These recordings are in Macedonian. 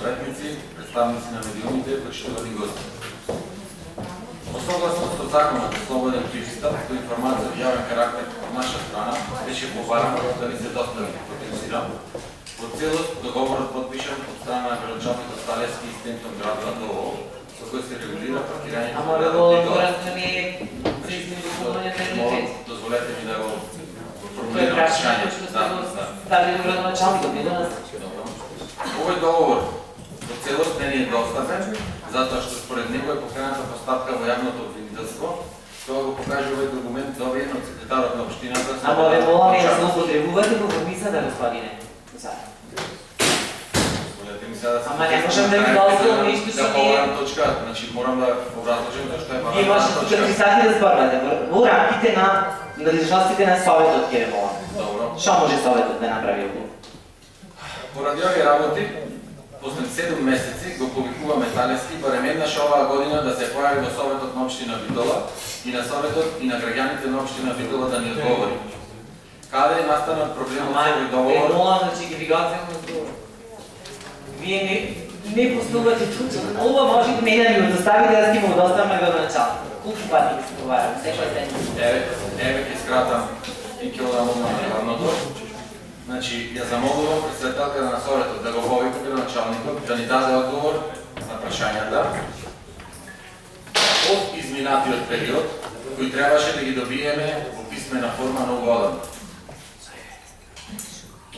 советници, представници на медиумите, почитувани гости. Согласно со законот за слободен пристап до информација од јавен карактер од наша страна, беше побарано да ни се достави потенциран во целост договорот подпишан од страна на градоначалникот Талевски и Стентон град ООО, со кој се регулира паркирањето на градот и дозволете ми да го формулирам прашањето. Овој договор во целост не ни е достапен, затоа што според него е покрената постапка во јавното обвинителство. Тоа го покажува овој документ добиен од секретарот на општината. Ама ве молам ја злоупотребувате во комисијата, господине. Ама не можам да ви дозволам ништо што не е. Точка, значи морам да образложим зашто е важно. Вие можете 4 сати да зборувате во рамките на надлежностите на Советот, ќе ве молам. Добро. Што може Советот да направи овде? Поради овие работи, после 7 месеци го повикуваме Талевски барем еднаш оваа година да се појави во Советот на општина Битола и на Советот и на граѓаните на општина Битола да ни одговори. Каде е настанал проблемот со овој договор? Молам, значи ќе ви го земам одговор. Вие не постувате чуто. Ова може да мене да ми го доставите да сте му доставам на градоначалник. Колку пати ги се говорам, секоја седмица. Еве ќе скратам и ќе одам одма на главното. Значи, ја замолувам председателка на Советот да го повика градоначалникот да ни даде одговор на прашањата од изминатиот период, кој требаше да ги добиеме во писмена форма на угоден.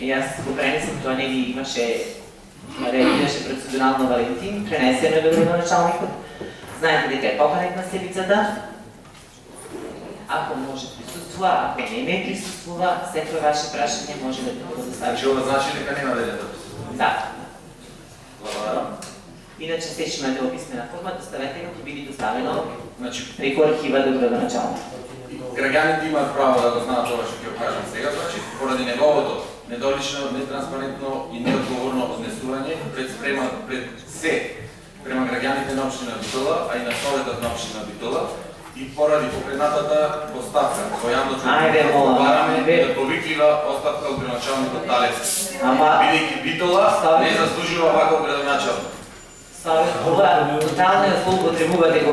И јас го пренесам, тоа не ги имаше, реагираше процедурално Валентин, пренесеме до градоначалникот. Знаете дека е поканет на седмицата. Ако може присуствува, ако не присуствува, секој ваше прашање може да го достави. Значи, ова значи дека нема да присуствува? Да. Благодарам. Иначе се ќе имате во писмена форма, доставете го, ќе биде доставено Значи, преку архива до градоначалник. граѓаните имаат право да го знаат ова што ќе кажам сега, значи, поради неговото недолично, нетранспарентно и неодговорно однесување пред се према граѓаните на општина Битола, а и на Советот на општина Битола, и поради покренатата постапка во јавното бараме да повиклива оставка од градоначалникот Талевски. Бидејќи Битола не заслужува ваков градоначалник. Ова тотално ја злоупотребувате го